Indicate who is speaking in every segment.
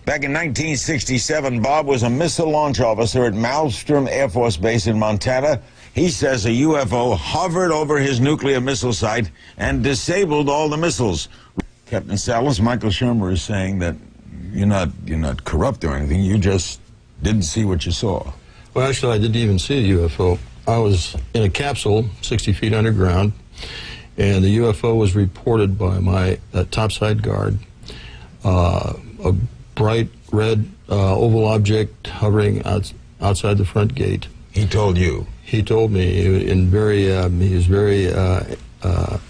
Speaker 1: Back in 1967, Bob was a missile launch officer at Malmstrom Air Force Base in Montana. He says a UFO hovered over his nuclear missile site and disabled all the missiles. Captain Salas, Michael Shermer is saying that you're not corrupt or anything. You just didn't see what you saw.
Speaker 2: Well, actually, I didn't even see a UFO. I was in a capsule 60 feet underground, and the UFO was reported by my topside guard. A bright red oval object hovering outside the front gate.
Speaker 1: He told you?
Speaker 2: He told me. He was very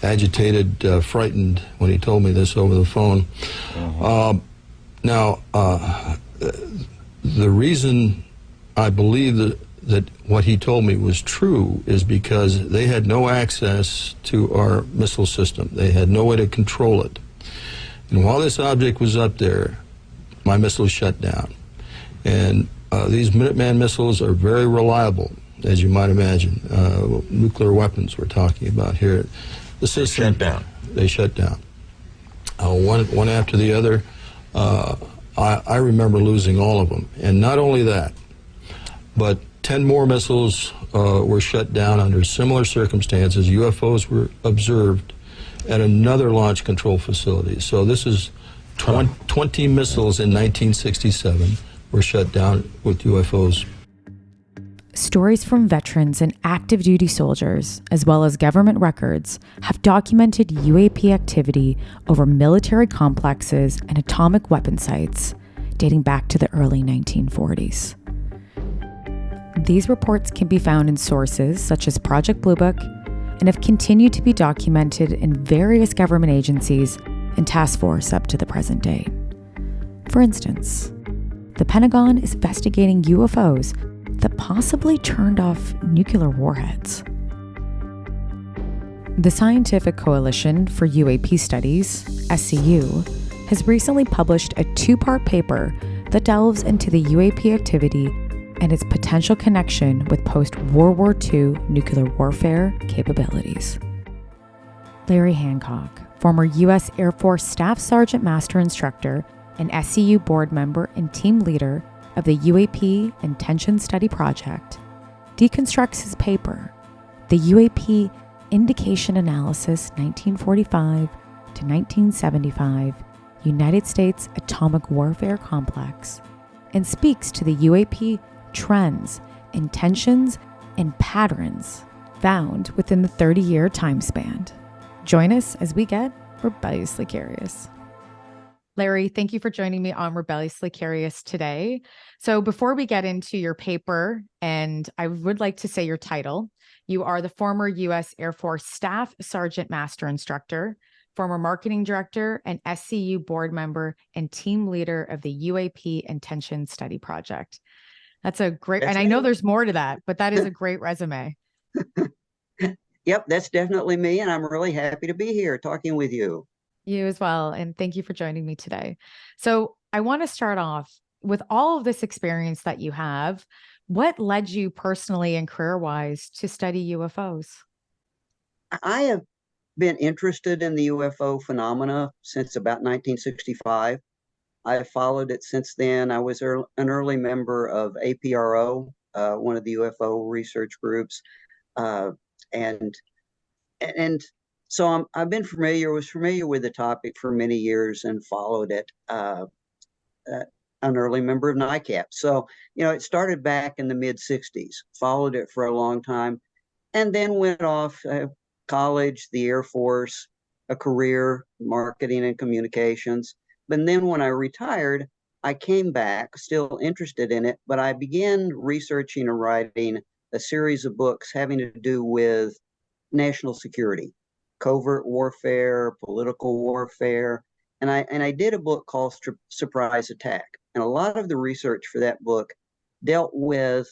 Speaker 2: agitated, frightened when he told me this over the phone. Now, the reason I believe that what he told me was true is because they had no access to our missile system. They had no way to control it. And while this object was up there, my missiles shut down. And these Minuteman missiles are very reliable, as you might imagine. Nuclear weapons we're talking about here. The system,
Speaker 1: shut down.
Speaker 2: They shut down. One after the other. I remember losing all of them. And not only that, but 10 more missiles were shut down under similar circumstances. UFOs were observed at another launch control facility. So this is 20 missiles in 1967 were shut down with UFOs.
Speaker 3: Stories from veterans and active duty soldiers, as well as government records, have documented UAP activity over military complexes and atomic weapon sites dating back to the early 1940s. These reports can be found in sources such as Project Blue Book and have continued to be documented in various government agencies and task force up to the present day. For instance, the Pentagon is investigating UFOs that possibly turned off nuclear warheads. The Scientific Coalition for UAP Studies, SCU, has recently published a two-part paper that delves into the UAP activity and its potential connection with post-World War II nuclear warfare capabilities. Larry Hancock, former U.S. Air Force Staff Sergeant Master Instructor and SCU board member and team leader of the UAP Intentions Study Project, deconstructs his paper, the UAP Indications Analysis 1945 to 1975 United States Atomic Warfare Complex, and speaks to the UAP trends, intentions, and patterns found within the 30-year time span. Join us as we get rebelliously curious. Larry, thank you for joining me on Rebelliously Curious today. So before we get into your paper, and I would like to say your title, you are the former U.S. Air Force Staff Sergeant Master Instructor, former Marketing Director, and SCU board member and team leader of the UAP Intentions Study Project. That's a great, and I know there's more to that, but that is a great resume.
Speaker 4: Yep, that's definitely me, and I'm really happy to be here talking with you.
Speaker 3: You as well, and thank you for joining me today. So I want to start off with all of this experience that you have. What led you personally and career-wise to study UFOs?
Speaker 4: I have been interested in the UFO phenomena since about 1965. I have followed it since then. I was an early member of APRO, one of the UFO research groups. And so I've been familiar with the topic for many years and followed it. An early member of NICAP. So, it started back in the mid-60s, followed it for a long time, and then went off college, the Air Force, a career, marketing and communications. But then when I retired, I came back, still interested in it, but I began researching and writing a series of books having to do with national security, covert warfare, political warfare. And I did a book called Surprise Attack. And a lot of the research for that book dealt with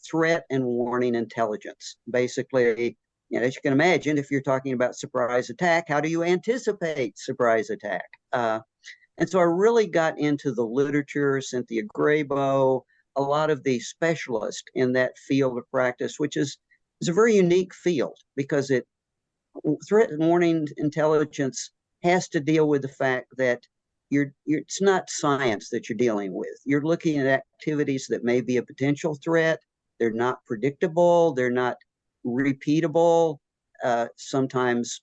Speaker 4: threat and warning intelligence. Basically, as you can imagine, if you're talking about surprise attack, how do you anticipate surprise attack? And so I really got into the literature, Cynthia Graybo, a lot of the specialists in that field of practice, which is a very unique field because threat and warning intelligence has to deal with the fact that it's not science that you're dealing with. You're looking at activities that may be a potential threat. They're not predictable. They're not repeatable. Sometimes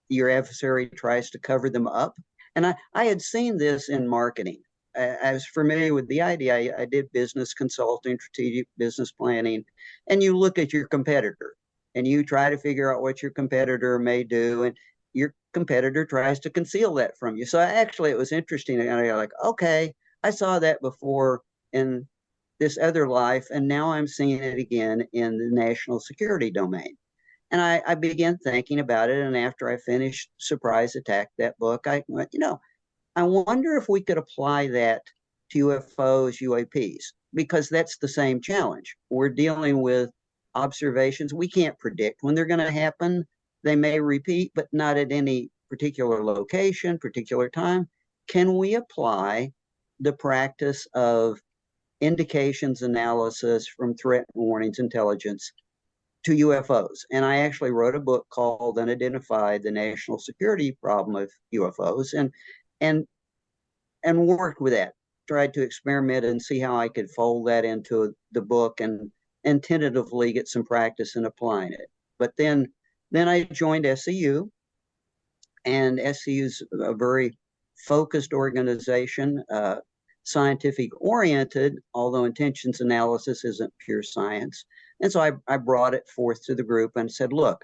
Speaker 4: your adversary tries to cover them up. And I had seen this in marketing. I was familiar with the idea. I did business consulting, strategic business planning, and you look at your competitor and you try to figure out what your competitor may do, and your competitor tries to conceal that from you. So actually, it was interesting. And I was like, okay, I saw that before in this other life, and now I'm seeing it again in the national security domain. And I began thinking about it. And after I finished Surprise Attack, that book, I went, I wonder if we could apply that to UFOs, UAPs, because that's the same challenge. We're dealing with observations. We can't predict when they're going to happen. They may repeat, but not at any particular location, particular time. Can we apply the practice of indications analysis from threat and warnings intelligence to UFOs? And I actually wrote a book called Unidentified: The National Security Problem of UFOs, and worked with that, tried to experiment and see how I could fold that into the book and tentatively get some practice in applying it. But then I joined SCU, and SCU is a very focused organization, scientific oriented, although intentions analysis isn't pure science. And so I brought it forth to the group and said, look,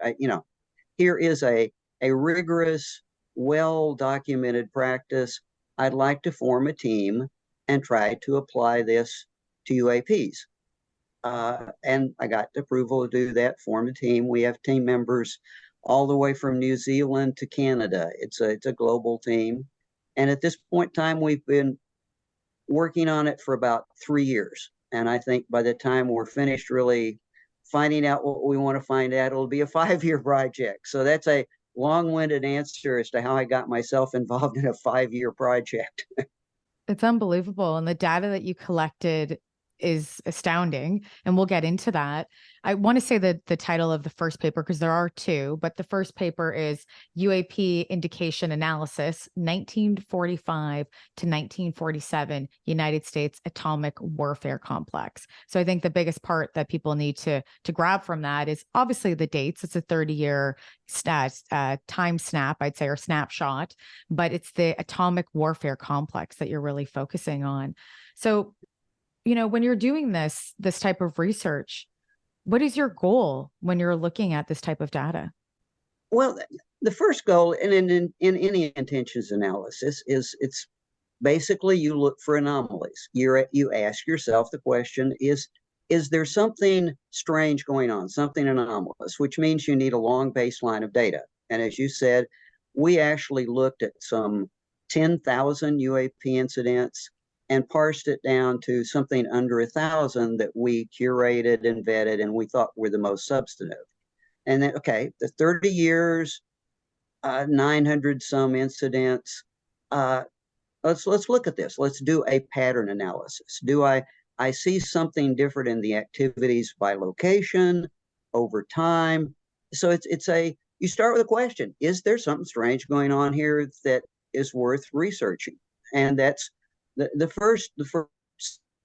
Speaker 4: here is a rigorous, well-documented practice. I'd like to form a team and try to apply this to UAPs. And I got approval to do that, form a team. We have team members all the way from New Zealand to Canada. It's a global team. And at this point in time, we've been working on it for about 3 years. And I think by the time we're finished really finding out what we want to find out, it'll be a 5-year project. So that's a long-winded answer as to how I got myself involved in a 5-year project.
Speaker 3: It's unbelievable. And the data that you collected is astounding. And we'll get into that. I want to say that the title of the first paper, because there are two, but the first paper is UAP Indication Analysis, 1945 to 1947, United States Atomic Warfare Complex. So I think the biggest part that people need to grab from that is obviously the dates. It's a 30-year time snap, I'd say, or snapshot, but it's the atomic warfare complex that you're really focusing on. So when you're doing this type of research, what is your goal when you're looking at this type of data?
Speaker 4: Well, the first goal in any intentions analysis is it's basically you look for anomalies. You ask yourself the question, is there something strange going on, something anomalous, which means you need a long baseline of data. And as you said, we actually looked at some 10,000 UAP incidents and parsed it down to something under 1,000 that we curated and vetted and we thought were the most substantive. And then, okay, the 30 years, 900 some incidents. Let's look at this. Let's do a pattern analysis. Do I see something different in the activities by location, over time? So you start with a question: is there something strange going on here that is worth researching? And that's the first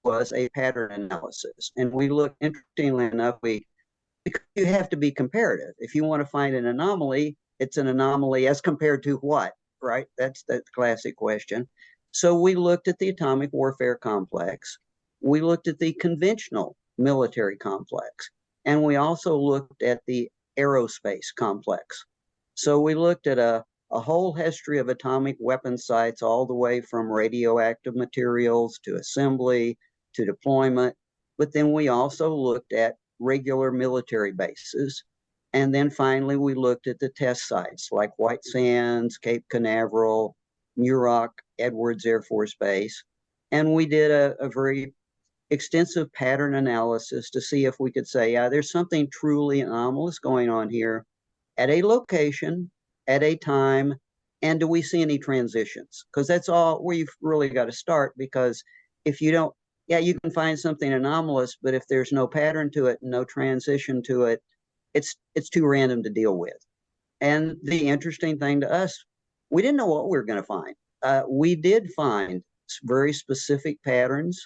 Speaker 4: was a pattern analysis. And we look, interestingly enough, because you have to be comparative. If you want to find an anomaly, it's an anomaly as compared to what, right? That's the classic question. So we looked at the atomic warfare complex. We looked at the conventional military complex. And we also looked at the aerospace complex. So we looked at a whole history of atomic weapon sites, all the way from radioactive materials to assembly to deployment. But then we also looked at regular military bases. And then finally, we looked at the test sites like White Sands, Cape Canaveral, Muroc, Edwards Air Force Base. And we did a very extensive pattern analysis to see if we could say, yeah, there's something truly anomalous going on here at a location, at a time, And do we see any transitions? Because that's all where you've really got to start, because if you don't, yeah, you can find something anomalous, but if there's no pattern to it, no transition to it, it's too random to deal with. And the interesting thing to us, we didn't know what we were going to find. We did find very specific patterns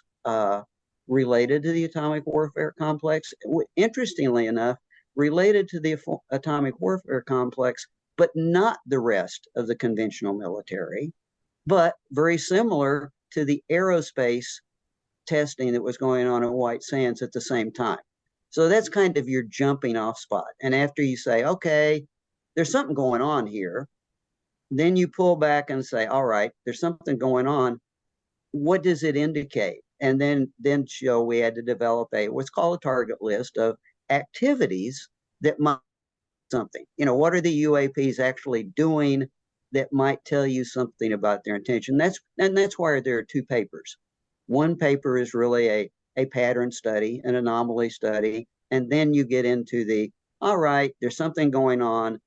Speaker 4: related to the atomic warfare complex. Interestingly enough, related to the atomic warfare complex, but not the rest of the conventional military, but very similar to the aerospace testing that was going on at White Sands at the same time. So that's kind of your jumping off spot. And after you say, okay, there's something going on here, then you pull back and say, all right, there's something going on. What does it indicate? And then we had to develop what's called a target list of activities that might something. What are the UAPs actually doing that might tell you something about their intention? That's why there are two papers. One paper is really a pattern study, an anomaly study, and then you get into all right, there's something going on.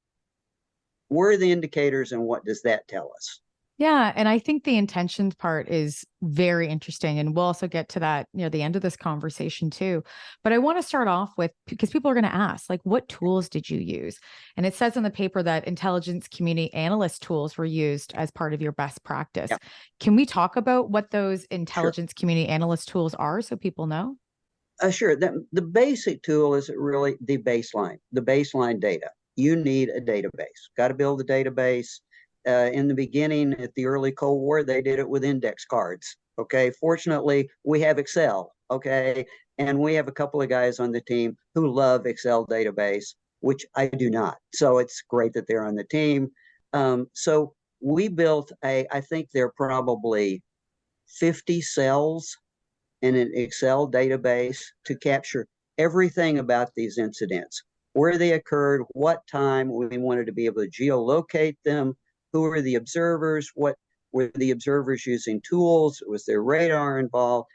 Speaker 4: Where are the indicators and what does that tell us?
Speaker 3: Yeah. And I think the intentions part is very interesting. And we'll also get to that near the end of this conversation too. But I want to start off with, because people are going to ask, like, what tools did you use? And it says in the paper that intelligence community analyst tools were used as part of your best practice. Yep. Can we talk about what those intelligence community analyst tools are so people know?
Speaker 4: Sure. The basic tool is really the baseline data. You need a database. Got to build a database. In the beginning, at the early Cold War, they did it with index cards. Okay. Fortunately, we have Excel. Okay. And we have a couple of guys on the team who love Excel database, which I do not. So it's great that they're on the team. So we built I think there are probably 50 cells in an Excel database to capture everything about these incidents, where they occurred, what time. We wanted to be able to geolocate them. Who were the observers? What were the observers using tools? Was there radar involved?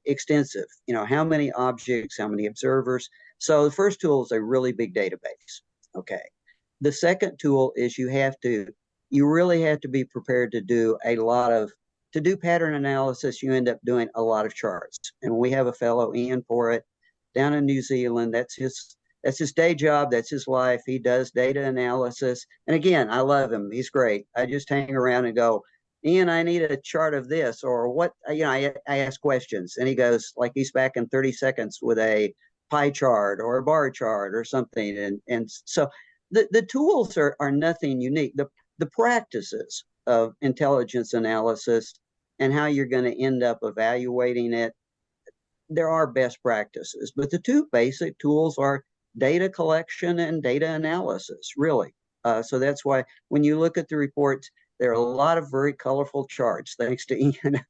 Speaker 4: Extensive. How many objects, how many observers? So the first tool is a really big database. Okay. The second tool is you really have to be prepared to do to do pattern analysis. You end up doing a lot of charts. And we have a fellow, Ian, for it down in New Zealand. That's his day job. That's his life. He does data analysis. And again, I love him. He's great. I just hang around and go, Ian, I need a chart of this, or what, I ask questions, and he goes, like, he's back in 30 seconds with a pie chart or a bar chart or something. And so the tools are nothing unique. The practices of intelligence analysis and how you're going to end up evaluating it, there are best practices, but the two basic tools are data collection and data analysis, really. So that's why when you look at the reports, there are a lot of very colorful charts, thanks to Ian.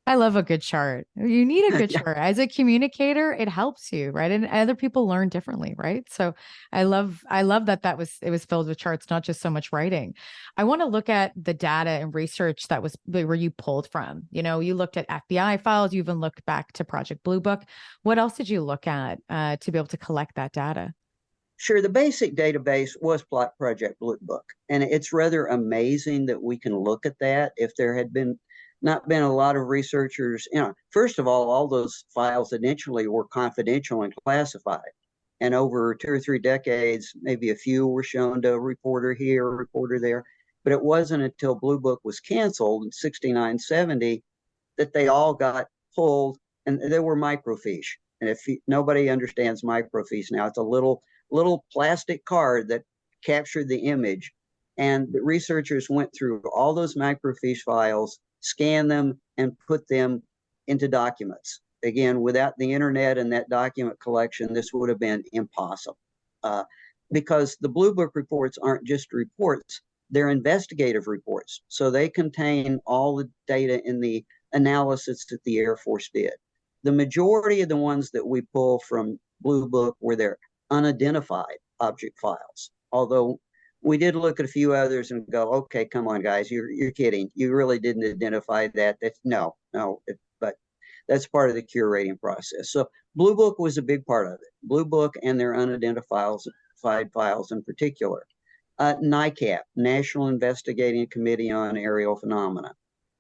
Speaker 3: I love a good chart. You need a good chart. As a communicator, it helps you, right? And other people learn differently, right? So I love that it was filled with charts, not just so much writing. I want to look at the data and research where you pulled from. You looked at FBI files, you even looked back to Project Blue Book. What else did you look at to be able to collect that data?
Speaker 4: Sure. The basic database was Project Blue Book. And it's rather amazing that we can look at that. If there had not been a lot of researchers, first of all those files initially were confidential and classified. And over 2 or 3 decades, maybe a few were shown to a reporter here, a reporter there. But it wasn't until Blue Book was canceled in 69, 70 that they all got pulled, and there were microfiche. And nobody understands microfiche now, it's a little plastic card that captured the image. And the researchers went through all those microfiche files, scanned them, and put them into documents. Again, without the internet and that document collection, this would have been impossible. Because the Blue Book reports aren't just reports, they're investigative reports. So they contain all the data in the analysis that the Air Force did. The majority of the ones that we pull from Blue Book were their unidentified object files. Although we did look at a few others and go, okay, come on, guys, you're kidding. You really didn't identify that. But that's part of the curating process. So Blue Book was a big part of it. Blue Book and their unidentified files in particular. NICAP, National Investigating Committee on Aerial Phenomena,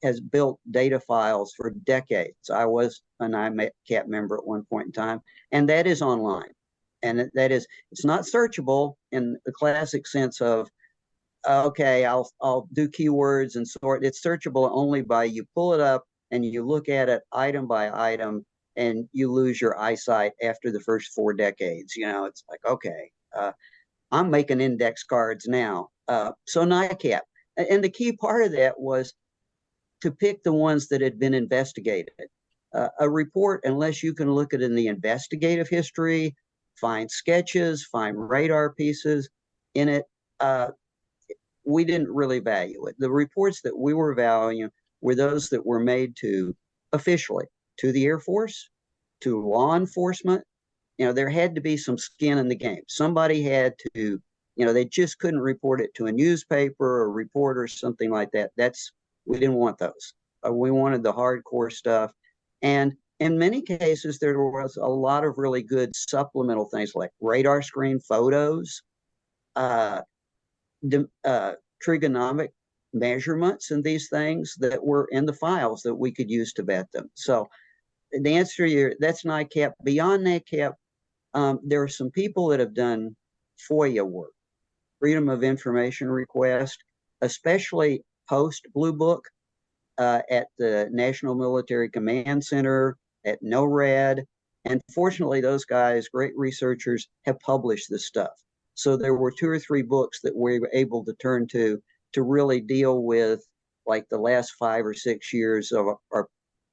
Speaker 4: has built data files for decades. I was a NICAP member at one point in time, and that is online. And that is, it's not searchable in the classic sense of, okay, I'll do keywords and sort. It's searchable only by you pull it up and you look at it item by item, and you lose your eyesight after the first 4 decades. You know, it's like, okay, I'm making index cards now. So NICAP. And the key part of that was to pick the ones that had been investigated. A report, unless you can look at it in the investigative history, find sketches, find radar pieces in it, we didn't really value it. The reports that we were valuing were those that were made to officially, to the Air Force, to law enforcement. You know, there had to be some skin in the game. Somebody had to, you know, they just couldn't report it to a newspaper or report or something like that. We didn't want those. We wanted the hardcore stuff. And in many cases, there was a lot of really good supplemental things like radar screen photos, trigonometric measurements, and these things that were in the files that we could use to vet them. So the answer to that's NICAP. Beyond NICAP, there are some people that have done FOIA work, Freedom of Information request, especially post Blue Book, at the National Military Command Center, at NORAD. And fortunately, those guys, great researchers, have published this stuff. So there were 2 or 3 books that we were able to turn to really deal with like the last 5 or 6 years of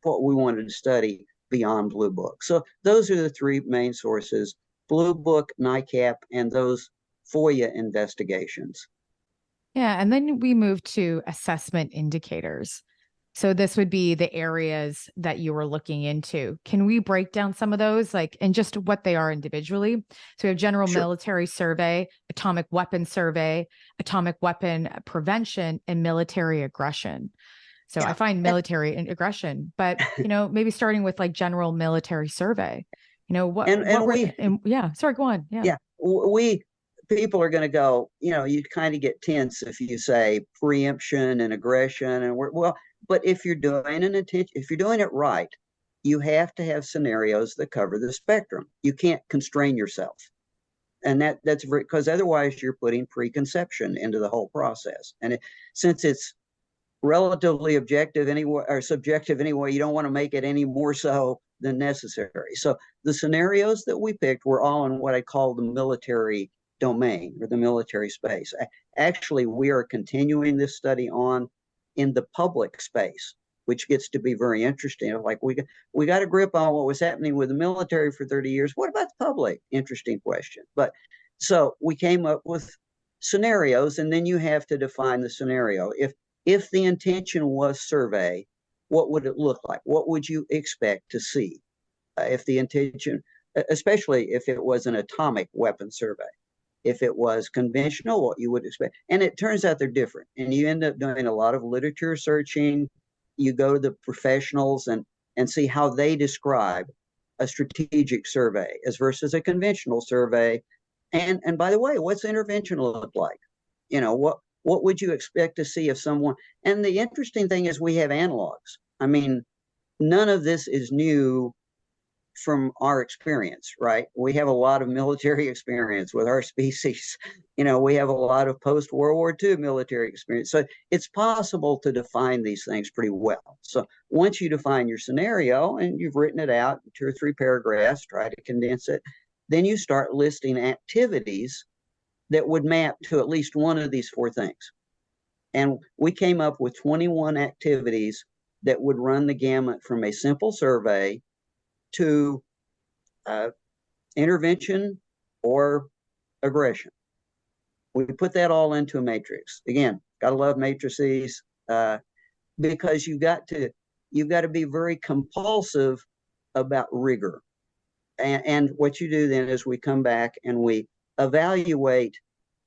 Speaker 4: what we wanted to study beyond Blue Book. So those are the 3 main sources: Blue Book, NICAP, and those FOIA investigations.
Speaker 3: Yeah, and then we move to assessment indicators. So this would be the areas that you were looking into. Can we break down some of those, like, and just what they are individually? So we have general military survey, atomic weapon survey, atomic weapon prevention, and military aggression. So I find military aggression, but, you know, maybe starting with like general military survey, you know, sorry, go on. Yeah.
Speaker 4: People are going to go, you know, you kind of get tense if you say preemption and aggression, and but if you're doing it right, you have to have scenarios that cover the spectrum. You can't constrain yourself, and that's because otherwise you're putting preconception into the whole process. And since it's relatively objective anyway, or subjective anyway, you don't want to make it any more so than necessary. So the scenarios that we picked were all in what I call the military domain, or the military space. Actually, we are continuing this study on in the public space, which gets to be very interesting. Like we got a grip on what was happening with the military for 30 years. What about the public? Interesting question. But so we came up with scenarios, and then you have to define the scenario. If the intention was survey, what would it look like? What would you expect to see? If the intention, especially if it was an atomic weapon survey. If it was conventional, what you would expect. And it turns out they're different. And you end up doing a lot of literature searching. You go to the professionals and see how they describe a strategic survey as versus a conventional survey. And by the way, what's intervention look like? You know, what would you expect to see if someone, and the interesting thing is we have analogs. I mean, none of this is new from our experience, right? We have a lot of military experience with our species. You know, we have a lot of post-World War II military experience. So it's possible to define these things pretty well. So once you define your scenario and you've written it out in 2 or 3 paragraphs, try to condense it, then you start listing activities that would map to at least one of these 4 things. And we came up with 21 activities that would run the gamut from a simple survey to intervention or aggression. We put that all into a matrix. Again, gotta love matrices, because you've got to be very compulsive about rigor. And what you do then is we come back and we evaluate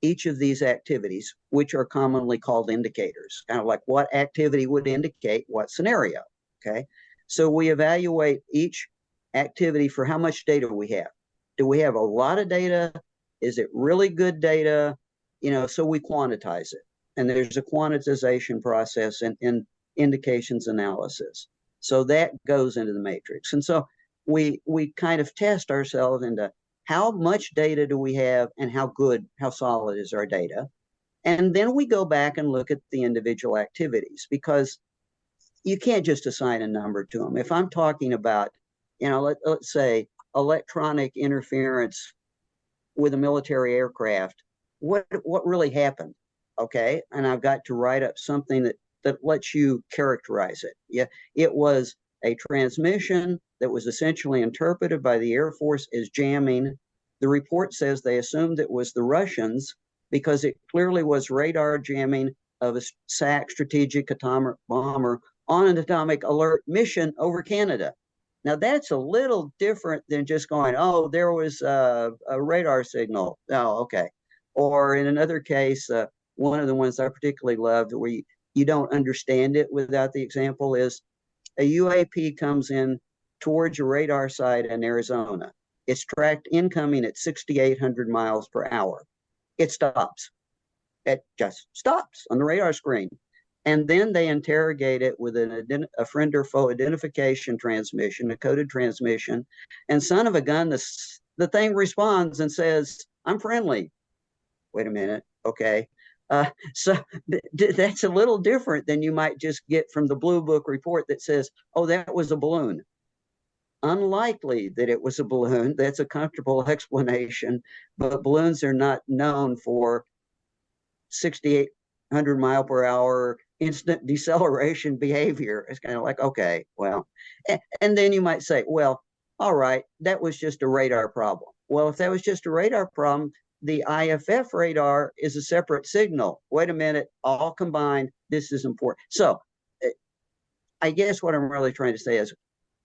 Speaker 4: each of these activities, which are commonly called indicators, kind of like what activity would indicate what scenario. Okay, so we evaluate each activity for how much data we have. Do we have a lot of data? Is it really good data? so we quantize it. And there's a quantization process in indications analysis. So that goes into the matrix. And so we kind of test ourselves into how much data do we have and how solid is our data. And then we go back and look at the individual activities, because you can't just assign a number to them. If I'm talking about, let's say electronic interference with a military aircraft, what really happened? Okay, and I've got to write up something that lets you characterize it. Yeah, it was a transmission that was essentially interpreted by the Air Force as jamming. The report says they assumed it was the Russians because it clearly was radar jamming of a SAC strategic atomic bomber on an atomic alert mission over Canada. Now that's a little different than just going, oh, there was a radar signal. Oh, okay. Or in another case, one of the ones I particularly loved where you don't understand it without the example is a UAP comes in towards a radar site in Arizona. It's tracked incoming at 6,800 miles per hour. It stops. It just stops on the radar screen. And then they interrogate it with a friend or foe identification transmission, a coded transmission. And son of a gun, the thing responds and says, I'm friendly. Wait a minute. Okay. So that's a little different than you might just get from the Blue Book report that says, oh, that was a balloon. Unlikely that it was a balloon. That's a comfortable explanation. But balloons are not known for 6,800 mile per hour instant deceleration behavior. It's kind of like, okay, well, and then you might say, well, all right, that was just a radar problem. Well, if that was just a radar problem, the IFF radar is a separate signal. Wait a minute, all combined, this is important. So I guess what I'm really trying to say is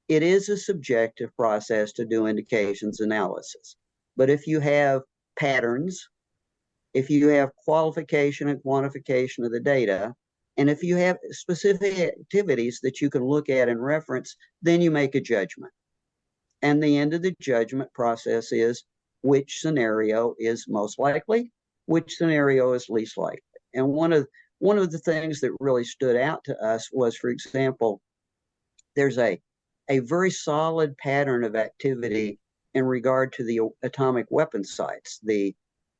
Speaker 4: it is a subjective process to do indications analysis. But if you have patterns, if you have qualification and quantification of the data, and if you have specific activities that you can look at and reference, then you make a judgment. And the end of the judgment process is which scenario is most likely, which scenario is least likely. And one of the things that really stood out to us was, for example, there's a very solid pattern of activity in regard to the atomic weapon sites, the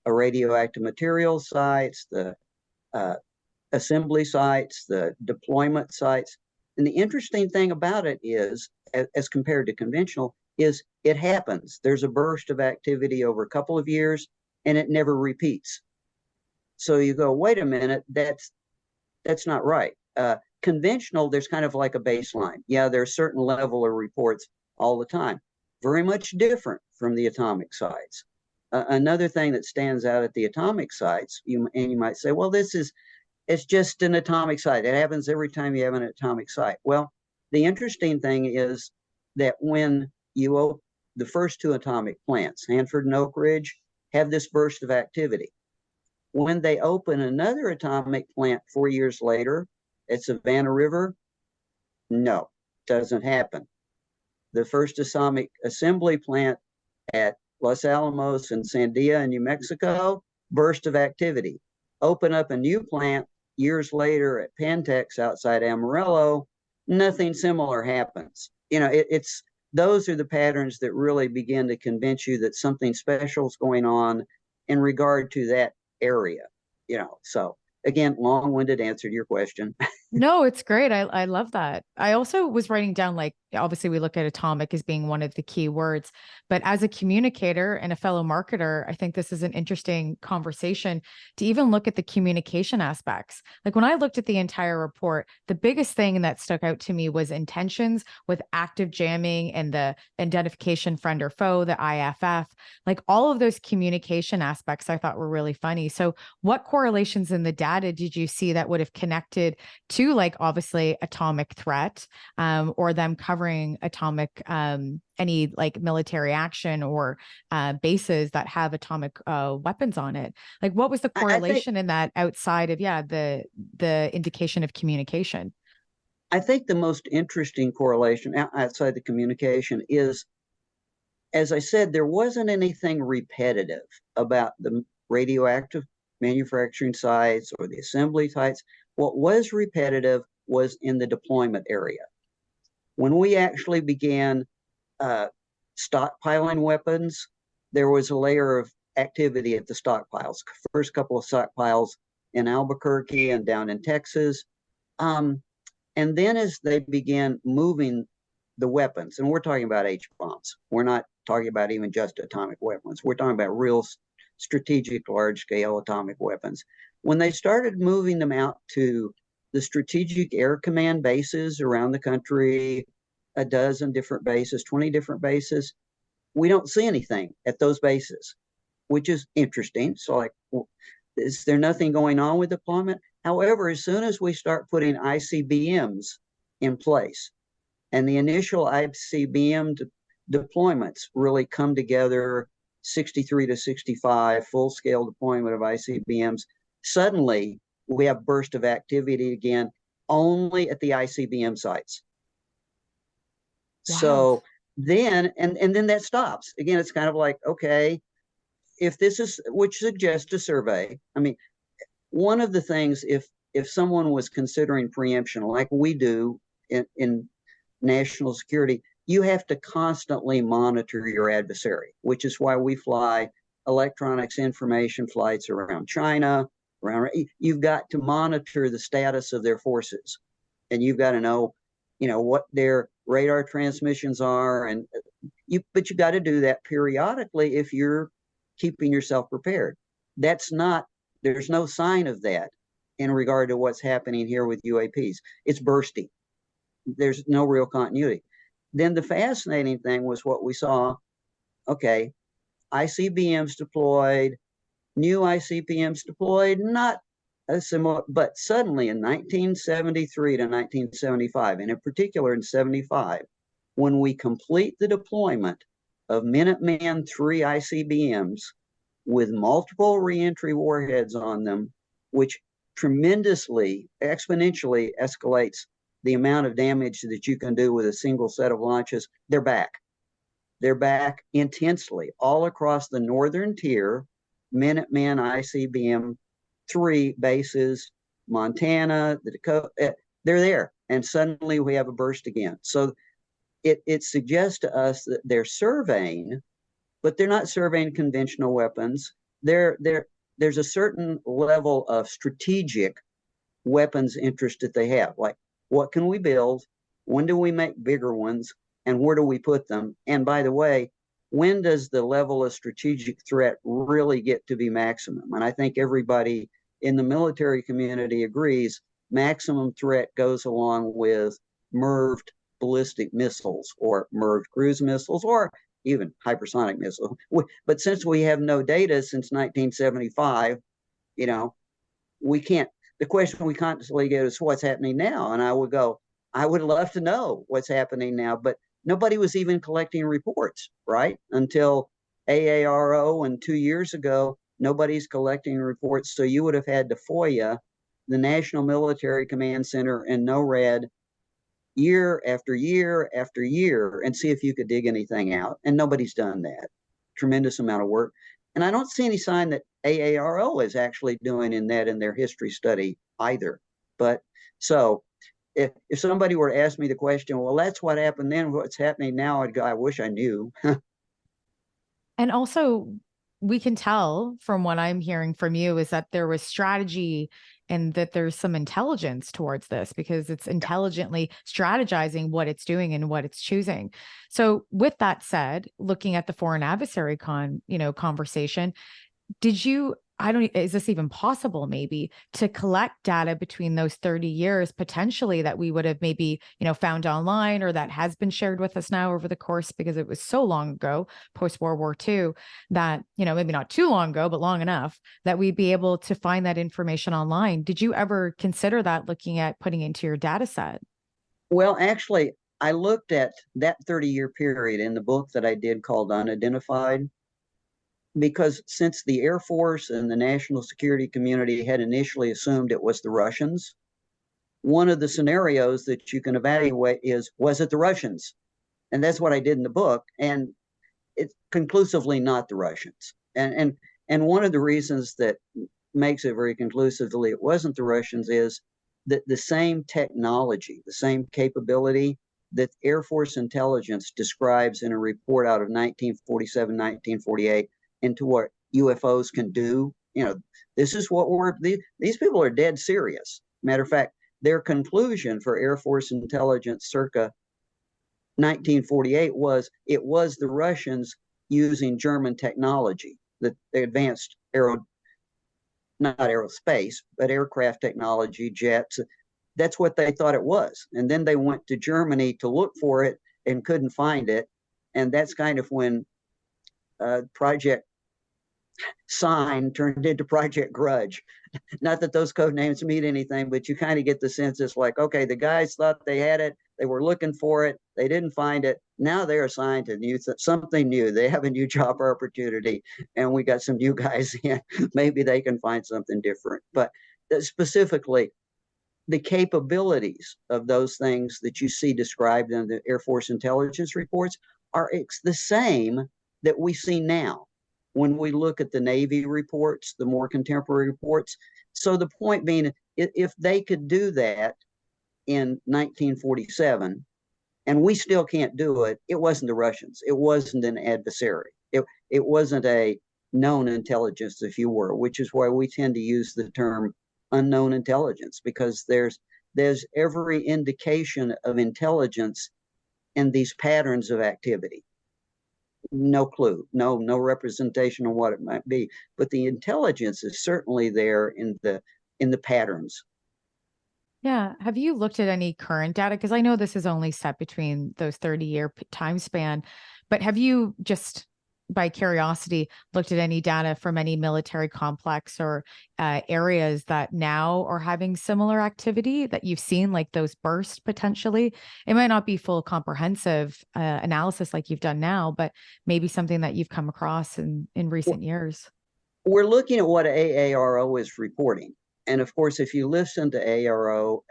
Speaker 4: radioactive materials sites, the assembly sites, the deployment sites. And the interesting thing about it is, as compared to conventional, is it happens. There's a burst of activity over a couple of years and it never repeats. So you go, wait a minute, that's not right. Conventional, there's kind of like a baseline. Yeah, there's a certain level of reports all the time. Very much different from the atomic sites. Another thing that stands out at the atomic sites, you might say, well, it's just an atomic site. It happens every time you have an atomic site. Well, the interesting thing is that when you open the first two atomic plants, Hanford and Oak Ridge, have this burst of activity. When they open another atomic plant 4 years later at Savannah River, no, doesn't happen. The first atomic assembly plant at Los Alamos and Sandia in New Mexico, burst of activity. Open up a new plant years later at Pantex outside Amarillo, nothing similar happens. It's those are the patterns that really begin to convince you that something special is going on in regard to that area. So again, long-winded answer to your question.
Speaker 3: No, it's great. I love that. I also was writing down, like, obviously we look at atomic as being one of the key words, but as a communicator and a fellow marketer, I think this is an interesting conversation to even look at the communication aspects. Like when I looked at the entire report, the biggest thing that stuck out to me was intentions with active jamming and the identification friend or foe, the IFF, like all of those communication aspects I thought were really funny. So what correlations in the data did you see that would have connected to, like, obviously atomic threat, or them covering atomic, any like military action or bases that have atomic weapons on it? Like, what was the correlation in that outside of, the indication of communication?
Speaker 4: I think the most interesting correlation outside the communication is, as I said, there wasn't anything repetitive about the radioactive manufacturing sites or the assembly sites. What was repetitive was in the deployment area. When we actually began stockpiling weapons, there was a layer of activity at the stockpiles. First couple of stockpiles in Albuquerque and down in Texas. And then as they began moving the weapons, and we're talking about H-bombs, we're not talking about even just atomic weapons, we're talking about real strategic large-scale atomic weapons. When they started moving them out to the Strategic Air Command bases around the country, a dozen different bases, 20 different bases, we don't see anything at those bases, which is interesting. So like, is there nothing going on with deployment? However, as soon as we start putting ICBMs in place, and the initial ICBM deployments really come together, 63 to 65, full-scale deployment of ICBMs, suddenly we have burst of activity again, only at the ICBM sites. Wow. So then, and then that stops. Again, it's kind of like, okay, if this is, which suggests a survey. I mean, one of the things, if someone was considering preemption like we do in national security, you have to constantly monitor your adversary, which is why we fly electronics information flights around China. You've got to monitor the status of their forces, and you've got to know, what their radar transmissions are, and but you got to do that periodically if you're keeping yourself prepared. There's no sign of that in regard to what's happening here with UAPs. It's bursting. There's no real continuity. Then the fascinating thing was what we saw. Okay, ICBMs deployed, new ICBMs deployed, not a similar, but suddenly in 1973 to 1975, and in particular in 75, when we complete the deployment of Minuteman III ICBMs with multiple reentry warheads on them, which tremendously, exponentially escalates the amount of damage that you can do with a single set of launches, they're back. They're back intensely all across the northern tier, Minuteman ICBM 3 bases, Montana, the Dakota, they're there. And suddenly we have a burst again. So it suggests to us that they're surveying, but they're not surveying conventional weapons. There's a certain level of strategic weapons interest that they have. Like, what can we build? When do we make bigger ones? And where do we put them? And by the way, when does the level of strategic threat really get to be maximum? And I think everybody in the military community agrees maximum threat goes along with MIRV ballistic missiles or MIRV cruise missiles or even hypersonic missiles. But since we have no data since 1975, we can't. The question we constantly get is what's happening now? And I would go, I would love to know what's happening now, but nobody was even collecting reports, right? Until AARO, and 2 years ago, nobody's collecting reports. So you would have had to FOIA the National Military Command Center and NORAD year after year after year and see if you could dig anything out. And nobody's done that. Tremendous amount of work. And I don't see any sign that AARO is actually doing in their history study either. But so if somebody were to ask me the question, well, that's what happened then, what's happening now, I'd go, I wish I knew.
Speaker 3: And also, we can tell from what I'm hearing from you is that there was strategy and that there's some intelligence towards this because it's intelligently strategizing what it's doing and what it's choosing. So with that said, looking at the foreign adversary conversation, is this even possible maybe to collect data between those 30 years potentially that we would have maybe, found online or that has been shared with us now over the course, because it was so long ago, post World War II, that, maybe not too long ago, but long enough that we'd be able to find that information online. Did you ever consider that, looking at putting into your data set?
Speaker 4: Well, actually, I looked at that 30-year period in the book that I did called Unidentified, because since the Air Force and the national security community had initially assumed it was the Russians, one of the scenarios that you can evaluate is, was it the Russians? And that's what I did in the book. And it's conclusively not the Russians. And one of the reasons that makes it very conclusively it wasn't the Russians is that the same technology, the same capability that Air Force intelligence describes in a report out of 1947, 1948 into what UFOs can do. You know, this is what these people are dead serious. Matter of fact, their conclusion for Air Force intelligence circa 1948 was it was the Russians using German technology, the advanced not aerospace, but aircraft technology, jets. That's what they thought it was. And then they went to Germany to look for it and couldn't find it. And that's kind of when Project Sign turned into Project Grudge. Not that those code names mean anything, but you kind of get the sense it's like, okay, the guys thought they had it. They were looking for it. They didn't find it. Now they're assigned to something new. They have a new job opportunity, and we got some new guys in. Maybe they can find something different. But specifically, the capabilities of those things that you see described in the Air Force intelligence reports are the same that we see now when we look at the Navy reports, the more contemporary reports. So the point being, if they could do that in 1947, and we still can't do it, it wasn't the Russians. It wasn't an adversary. It wasn't a known intelligence, if you were, which is why we tend to use the term unknown intelligence, because there's every indication of intelligence in these patterns of activity. No clue, no representation of what it might be, but the intelligence is certainly there in the patterns.
Speaker 3: Yeah. Have you looked at any current data? Because I know this is only set between those 30-year time span, but have you just by curiosity looked at any data from any military complex or areas that now are having similar activity that you've seen, like those bursts potentially? It might not be full comprehensive analysis like you've done now, but maybe something that you've come across in recent years.
Speaker 4: We're looking at what AARO is reporting. And of course, if you listen to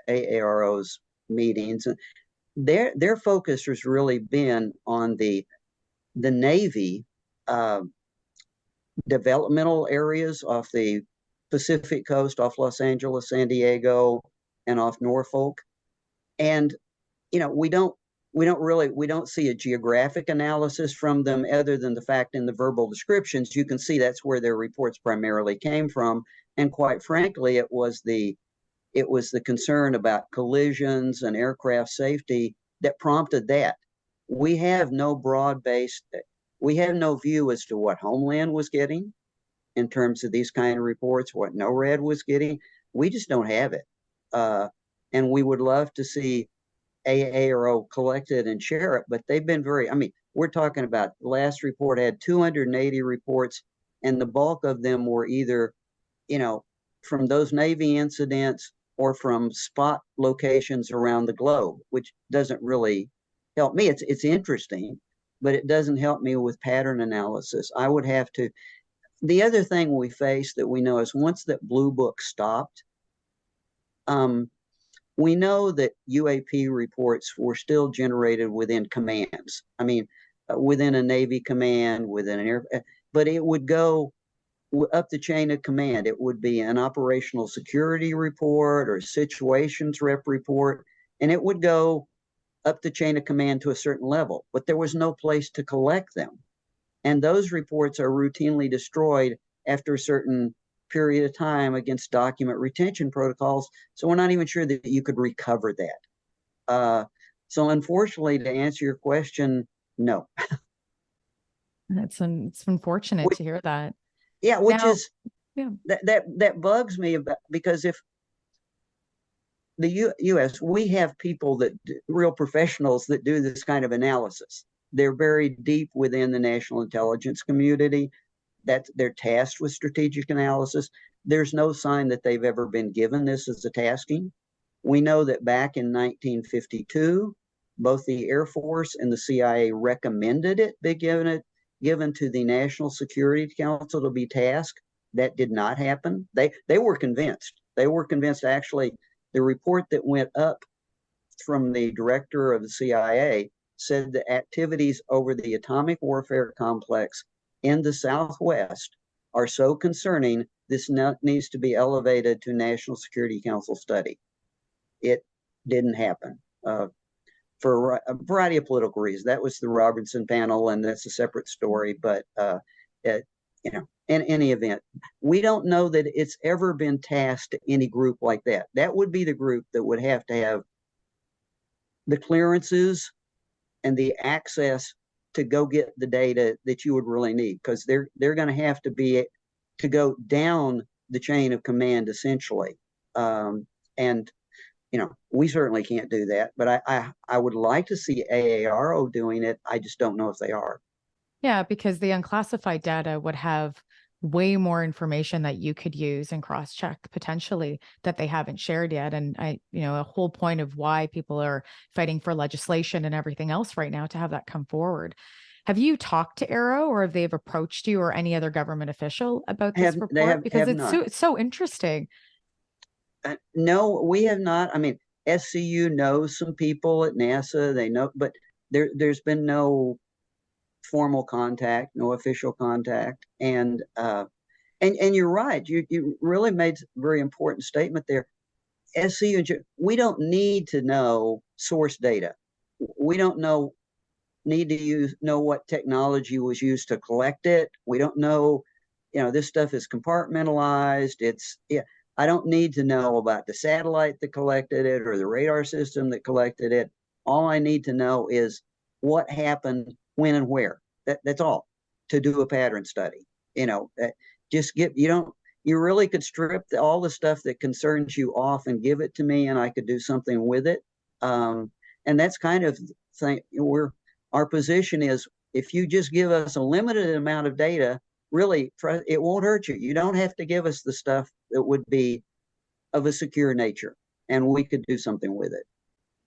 Speaker 4: AARO's meetings, their focus has really been on the Navy developmental areas off the Pacific coast, off Los Angeles, San Diego, and off Norfolk. And you know, we don't see a geographic analysis from them other than the fact in the verbal descriptions you can see that's where their reports primarily came from. And quite frankly, it was the concern about collisions and aircraft safety that prompted that. We have no view as to what Homeland was getting in terms of these kind of reports, what NORAD was getting. We just don't have it. And we would love to see AARO collect it and share it, but they've been we're talking about the last report had 280 reports, and the bulk of them were either, from those Navy incidents or from spot locations around the globe, which doesn't really help me. It's interesting, but it doesn't help me with pattern analysis. I would have to. The other thing we face that we know is once that Blue Book stopped, we know that UAP reports were still generated within commands. Within a Navy command, within an air, but it would go up the chain of command. It would be an operational security report or situations rep report, and it would go up the chain of command to a certain level, but there was no place to collect them. And those reports are routinely destroyed after a certain period of time against document retention protocols. So we're not even sure that you could recover that. So unfortunately, to answer your question, no.
Speaker 3: It's unfortunate to hear that.
Speaker 4: Yeah, that bugs me because if the U.S., we have people real professionals that do this kind of analysis. They're very deep within the national intelligence community. That they're tasked with strategic analysis. There's no sign that they've ever been given this as a tasking. We know that back in 1952, both the Air Force and the CIA recommended it be given to the National Security Council to be tasked. That did not happen. They were convinced. They were convinced. Actually, the report that went up from the director of the CIA said the activities over the atomic warfare complex in the Southwest are so concerning, this needs to be elevated to National Security Council study. It didn't happen for a variety of political reasons. That was the Robertson panel, and that's a separate story. But you know, in any event, we don't know that it's ever been tasked to any group like that. That would be the group that would have to have the clearances and the access to go get the data that you would really need, because they're going to have to be to go down the chain of command essentially. And you know, we certainly can't do that, but I would like to see AARO doing it. I just don't know if they are.
Speaker 3: Yeah, because the unclassified data would have way more information that you could use and cross-check potentially that they haven't shared yet. And a whole point of why people are fighting for legislation and everything else right now to have that come forward. Have you talked to AARO, or have they approached you or any other government official about this report? Because it's so interesting.
Speaker 4: No, we have not. I mean, SCU knows some people at NASA. They know, but there's been no formal contact, no official contact. And you're right. You really made a very important statement there. SCU, we don't need to know source data. We don't need to know what technology was used to collect it. We don't know, this stuff is compartmentalized. I don't need to know about the satellite that collected it or the radar system that collected it. All I need to know is what happened, when and where. That's all, to do a pattern study. You really could strip all the stuff that concerns you off and give it to me, and I could do something with it. And that's kind of thing our position is, if you just give us a limited amount of data, really, it won't hurt you. You don't have to give us the stuff that would be of a secure nature, and we could do something with it.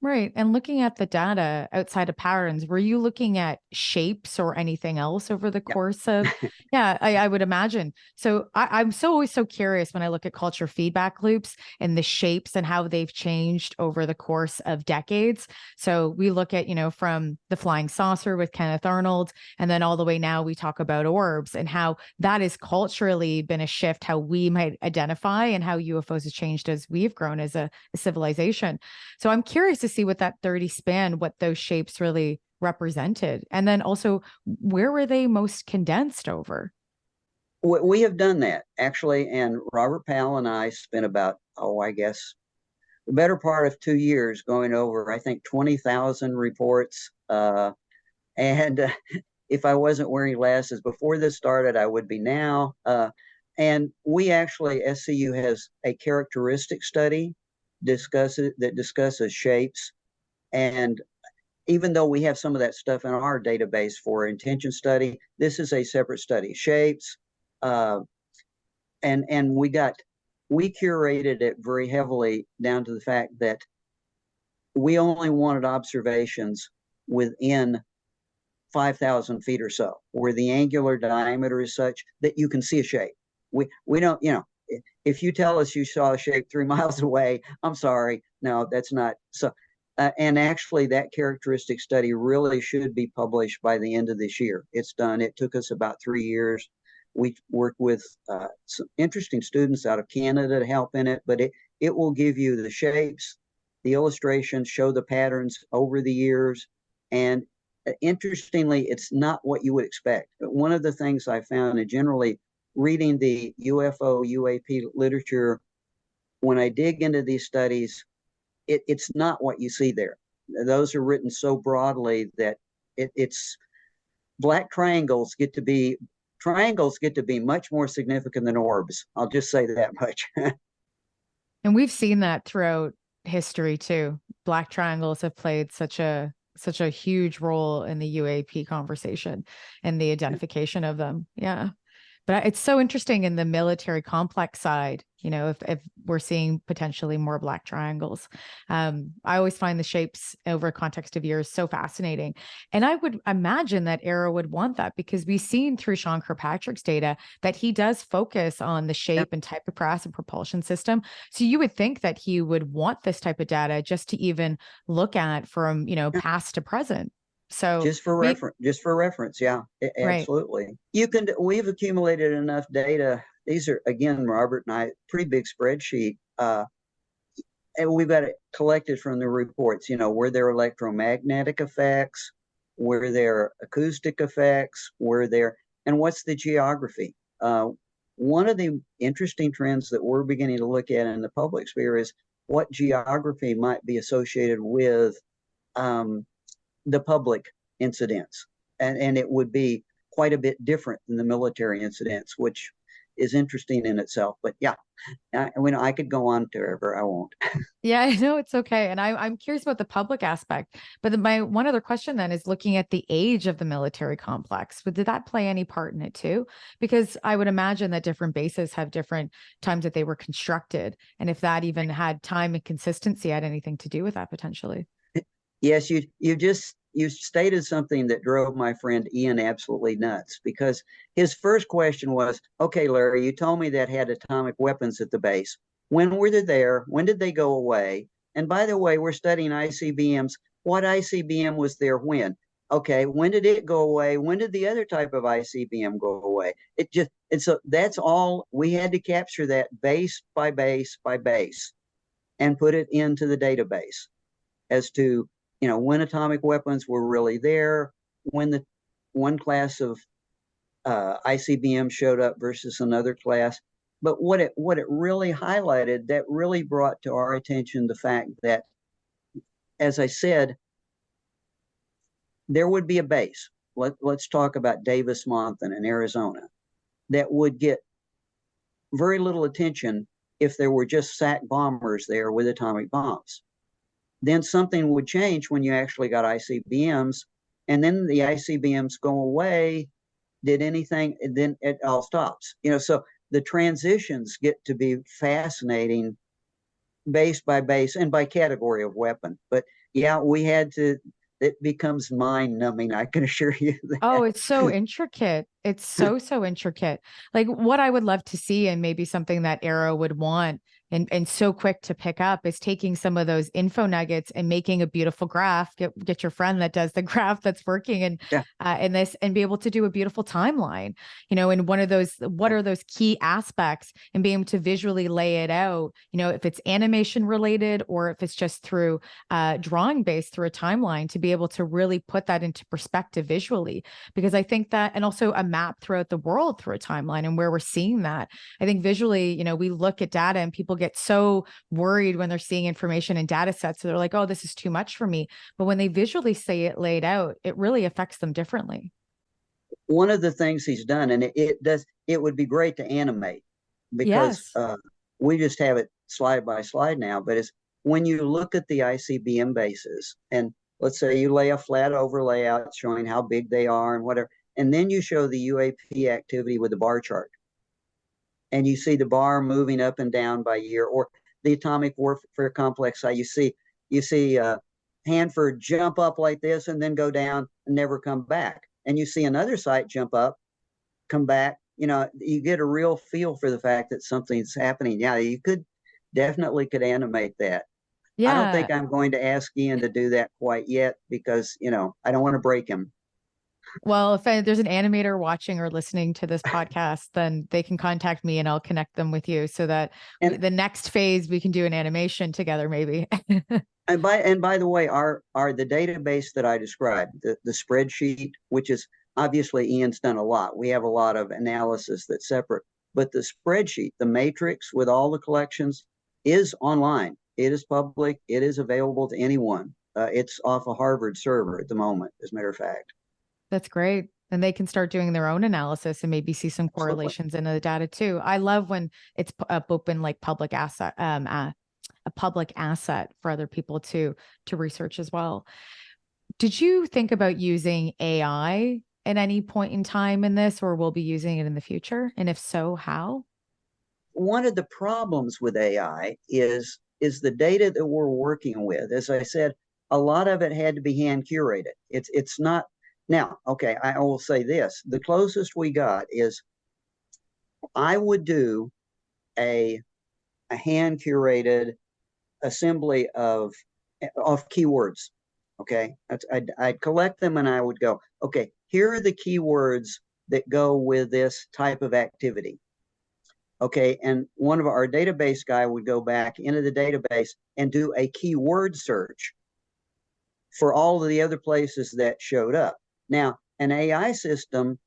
Speaker 3: Right. And looking at the data outside of patterns, were you looking at shapes or anything else over the course of? Yeah, I would imagine. So I'm always so curious when I look at culture feedback loops and the shapes and how they've changed over the course of decades. So we look at, from the flying saucer with Kenneth Arnold, and then all the way now we talk about orbs and how that has culturally been a shift, how we might identify and how UFOs has changed as we've grown as a civilization. So I'm curious to see what that 30 span, what those shapes really represented. And then also, where were they most condensed over?
Speaker 4: We have done that, actually. And Robert Powell and I spent about, I guess, the better part of 2 years going over, I think, 20,000 reports. And if I wasn't wearing glasses before this started, I would be now. And we actually, SCU has a characteristic study that discusses shapes. And even though we have some of that stuff in our database for intention study, this is a separate study. Shapes, and we curated it very heavily down to the fact that we only wanted observations within 5,000 feet or so, where the angular diameter is such that you can see a shape. We don't, if you tell us you saw a shape 3 miles away, I'm sorry, no, that's not so. And actually, that characteristic study really should be published by the end of this year. It's done. It took us about 3 years. We worked with some interesting students out of Canada to help in it, but it will give you the shapes, the illustrations, show the patterns over the years. And interestingly, it's not what you would expect. But one of the things I found, and generally reading the UFO UAP literature, when I dig into these studies, it's not what you see there. Those are written so broadly that it's black triangles get to be much more significant than orbs. I'll just say that much.
Speaker 3: And we've seen that throughout history too. Black triangles have played such a huge role in the UAP conversation and the identification of them. Yeah. But it's so interesting in the military complex side, if we're seeing potentially more black triangles. I always find the shapes over a context of years so fascinating. And I would imagine that AARO would want that, because we've seen through Sean Kirkpatrick's data that he does focus on the shape and type of craft and propulsion system. So you would think that he would want this type of data just to even look at from, past to present. So
Speaker 4: just for reference, yeah,
Speaker 3: right.
Speaker 4: absolutely. We've accumulated enough data. These are, again, Robert and I, pretty big spreadsheet. And we've got it collected from the reports. Were there electromagnetic effects? Were there acoustic effects? And what's the geography? One of the interesting trends that we're beginning to look at in the public sphere is what geography might be associated with the public incidents. And it would be quite a bit different than the military incidents, which is interesting in itself. But yeah, I could go on forever. I won't.
Speaker 3: Yeah, I know it's okay. And I'm curious about the public aspect. But my one other question then is looking at the age of the military complex. But did that play any part in it too? Because I would imagine that different bases have different times that they were constructed. And if that even had time and consistency had anything to do with that potentially.
Speaker 4: Yes, you stated something that drove my friend Ian absolutely nuts, because his first question was, okay, Larry, you told me that had atomic weapons at the base. When were they there? When did they go away? And by the way, we're studying ICBMs. What ICBM was there when? Okay, when did it go away? When did the other type of ICBM go away? And so that's all we had to capture, that base by base by base, and put it into the database as to when atomic weapons were really there, when the one class of ICBM showed up versus another class. But what it really highlighted, that really brought to our attention the fact that, as I said, there would be a base. Let's talk about Davis-Monthan in Arizona, that would get very little attention if there were just SAC bombers there with atomic bombs. Then something would change when you actually got ICBMs, and then the ICBMs go away. Did anything? And then it all stops. So the transitions get to be fascinating, base by base and by category of weapon. But yeah, we had to. It becomes mind numbing. I can assure you that.
Speaker 3: Oh, it's so intricate. It's so intricate. Like what I would love to see, and maybe something that Arrow would want and so quick to pick up, is taking some of those info nuggets and making a beautiful graph. Get your friend that does the graph that's working and
Speaker 4: Yeah.
Speaker 3: in this, and be able to do a beautiful timeline, and one of those, what are those key aspects, and being able to visually lay it out, if it's animation related or if it's just through drawing based through a timeline, to be able to really put that into perspective visually. Because I think that, and also a map throughout the world through a timeline and where we're seeing that. I think visually, we look at data and people get so worried when they're seeing information in data sets. So they're like, oh, this is too much for me. But when they visually see it laid out, it really affects them differently.
Speaker 4: One of the things he's done, and it would be great to animate, because
Speaker 3: Yes.
Speaker 4: we just have it slide by slide now, but it's when you look at the ICBM bases, and let's say you lay a flat overlay out showing how big they are and whatever, and then you show the UAP activity with the bar chart, and you see the bar moving up and down by year, or the atomic warfare complex site. You see Hanford jump up like this and then go down and never come back, and you see another site jump up, come back. You get a real feel for the fact that something's happening. Yeah, you could animate that. I don't
Speaker 3: Yeah.
Speaker 4: think I'm going to ask Ian to do that quite yet, because I don't want to break him.
Speaker 3: Well, if there's an animator watching or listening to this podcast, then they can contact me and I'll connect them with you so that
Speaker 4: And
Speaker 3: the next phase we can do an animation together, maybe.
Speaker 4: by the way, the database that I described, the spreadsheet, which is obviously Ian's done a lot. We have a lot of analysis that's separate, but the spreadsheet, the matrix with all the collections, is online. It is public. It is available to anyone. It's off a Harvard server at the moment, as a matter of fact.
Speaker 3: That's great. And they can start doing their own analysis and maybe see some
Speaker 4: Absolutely.
Speaker 3: correlations in the data too. I love when it's open, like public asset, a public asset for other people to research as well. Did you think about using AI at any point in time in this, or will be using it in the future? And if so, how?
Speaker 4: One of the problems with AI is the data that we're working with. As I said, a lot of it had to be hand curated. It's not now. Okay, I will say this: the closest we got is I would do a hand curated assembly of keywords. Okay, I'd collect them and I would go, okay, here are the keywords that go with this type of activity. Okay, and one of our database guy would go back into the database and do a keyword search for all of the other places that showed up. Now, an AI system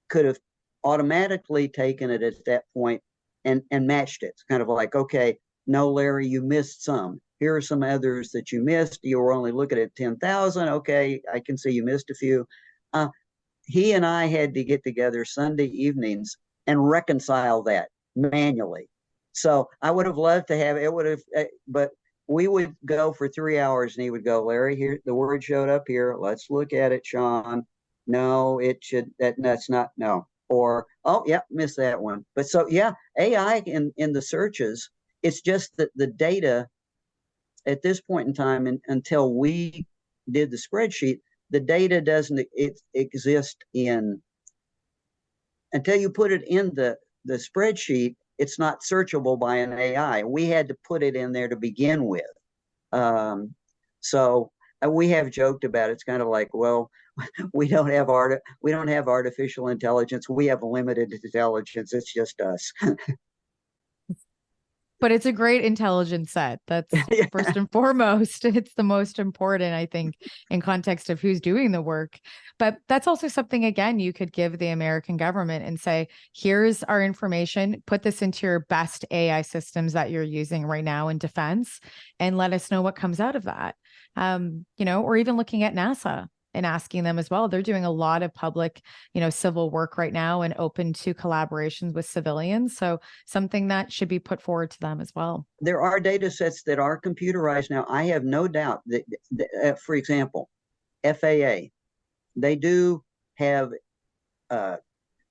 Speaker 4: could have automatically taken it at that point and matched it. It's kind of like, okay, no, Larry, you missed some. Here are some others that you missed. You were only looking at 10,000. Okay, I can see you missed a few. He and I had to get together Sunday evenings and reconcile that manually. So I would have loved to have it, would have, but we would go for 3 hours and he would go, Larry, here, the word showed up here. Let's look at it, Sean. No, it should, that's not, no. Or, oh, yeah, missed that one. But so, yeah, AI in the searches, it's just that the data at this point in time, until we did the spreadsheet, the data doesn't exist until you put it in the spreadsheet, it's not searchable by an AI. We had to put it in there to begin with. So we have joked about it. It's kind of like, well, we don't have artificial intelligence. We have limited intelligence. It's just us.
Speaker 3: But it's a great intelligence set. That's first and foremost. It's the most important, I think, in context of who's doing the work. But that's also something, again, you could give the American government and say, here's our information, put this into your best AI systems that you're using right now in defense, and let us know what comes out of that. Or even looking at NASA and asking them as well. They're doing a lot of public, civil work right now and open to collaborations with civilians. So something that should be put forward to them as well.
Speaker 4: There are data sets that are computerized now. I have no doubt that for example, FAA, they do have a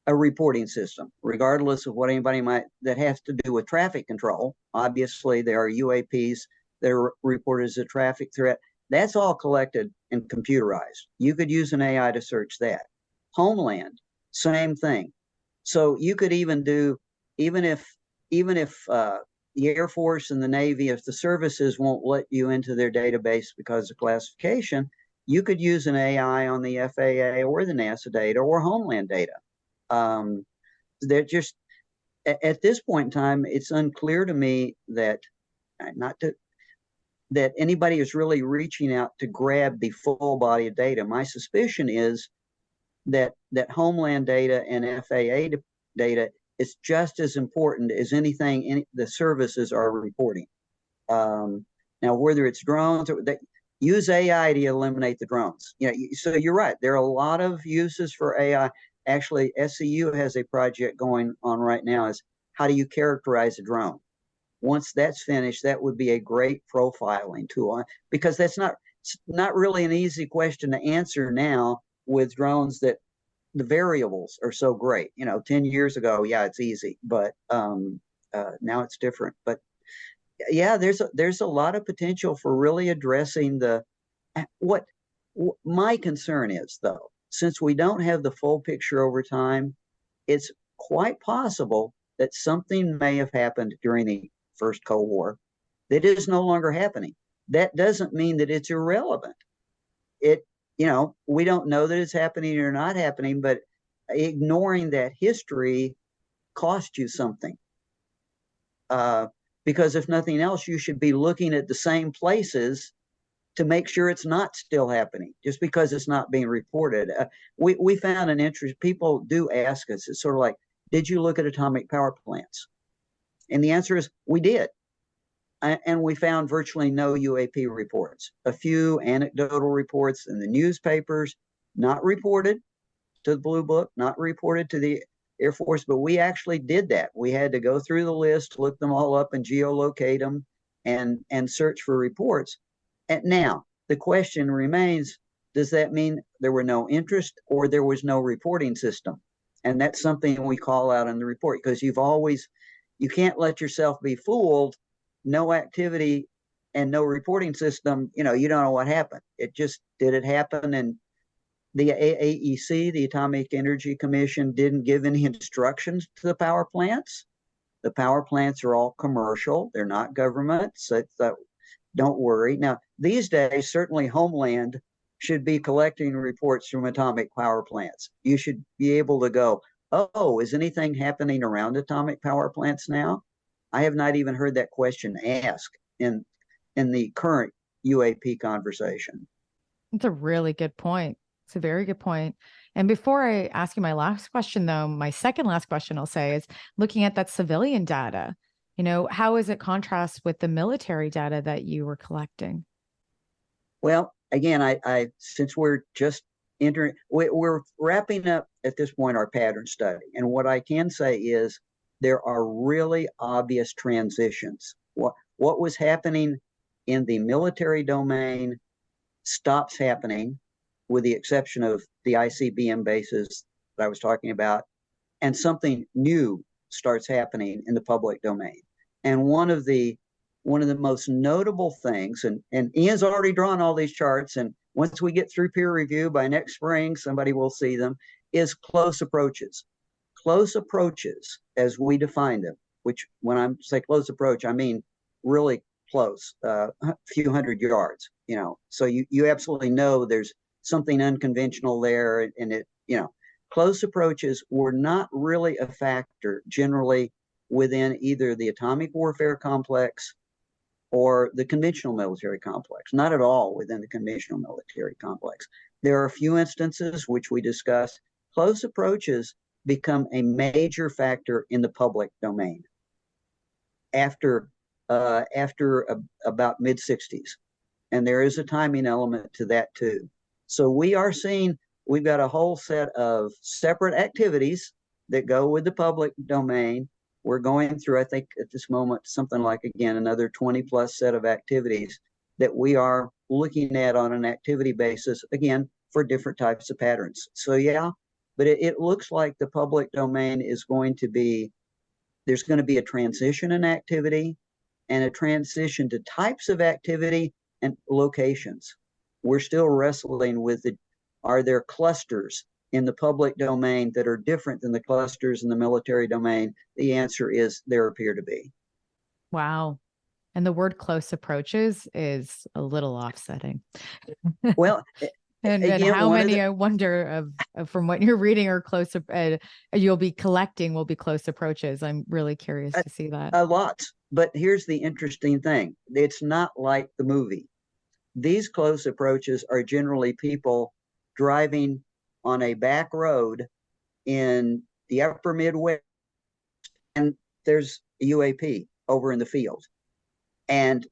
Speaker 4: reporting system, regardless of what anybody that has to do with traffic control. Obviously, there are UAPs that are reported as a traffic threat. That's all collected and computerized. You could use an AI to search that. Homeland, same thing. So you could even do, even if the Air Force and the Navy, if the services won't let you into their database because of classification, you could use an AI on the FAA or the NASA data or Homeland data. They're just, at this point in time, it's unclear to me that that anybody is really reaching out to grab the full body of data. My suspicion is that Homeland data and FAA data is just as important as anything the services are reporting. Now, whether it's drones, use AI to eliminate the drones. So you're right. There are a lot of uses for AI. Actually, SCU has a project going on right now. Is how do you characterize a drone? Once that's finished, that would be a great profiling tool, because that's not really an easy question to answer now with drones, that the variables are so great. 10 years ago, yeah, it's easy, but now it's different. But yeah, there's a lot of potential for really addressing what my concern is, though, since we don't have the full picture over time, it's quite possible that something may have happened during the First Cold War that is no longer happening. That doesn't mean that it's irrelevant. We don't know that it's happening or not happening, but ignoring that history cost you something. Because if nothing else, you should be looking at the same places to make sure it's not still happening, just because it's not being reported. We found an interest. People do ask us, it's sort of like, did you look at atomic power plants? And the answer is, we did. And we found virtually no UAP reports. A few anecdotal reports in the newspapers, not reported to the Blue Book, not reported to the Air Force, but we actually did that. We had to go through the list, look them all up and geolocate them and search for reports. And now the question remains, does that mean there were no interest or there was no reporting system? And that's something we call out in the report, because you can't let yourself be fooled. No activity and no reporting system, you don't know what happened. Did it happen? And the AEC, the Atomic Energy Commission, didn't give any instructions to the power plants. The power plants are all commercial. They're not government. So don't worry. Now, these days, certainly Homeland should be collecting reports from atomic power plants. You should be able to go, oh, is anything happening around atomic power plants now? I have not even heard that question asked in the current UAP conversation.
Speaker 3: It's a really good point. It's a very good point. And before I ask you my last question, though, my second last question I'll say is looking at that civilian data, how is it contrast with the military data that you were collecting?
Speaker 4: Well, again, I since we're just entering, we're wrapping up at this point our pattern study. And what I can say is there are really obvious transitions. What was happening in the military domain stops happening, with the exception of the ICBM bases that I was talking about, and something new starts happening in the public domain. And one of the most notable things, and Ian's already drawn all these charts, and once we get through peer review by next spring, somebody will see them, is close approaches. Close approaches, as we define them, which when I say close approach, I mean really close, a few hundred yards, so you absolutely know there's something unconventional there, and it, close approaches were not really a factor generally within either the atomic warfare complex or the conventional military complex, not at all within the conventional military complex. There are a few instances which we discussed. Close approaches become a major factor in the public domain after about mid-60s. And there is a timing element to that too. So we are seeing, we've got a whole set of separate activities that go with the public domain. We're going through, I think at this moment, something like, again, another 20 plus set of activities that we are looking at on an activity basis, again, for different types of patterns. So yeah, but it looks like the public domain is going to be, there's going to be a transition in activity and a transition to types of activity and locations. We're still wrestling with are there clusters in the public domain that are different than the clusters in the military domain? The answer is there appear to be.
Speaker 3: Wow. And the word close approaches is a little offsetting.
Speaker 4: Well,
Speaker 3: and how many, I wonder, of from what you're reading are close, you'll be collecting will be close approaches. I'm really curious to see that.
Speaker 4: A lot. But here's the interesting thing. It's not like the movie. These close approaches are generally people driving on a back road in the upper Midwest, and there's a UAP over in the field. And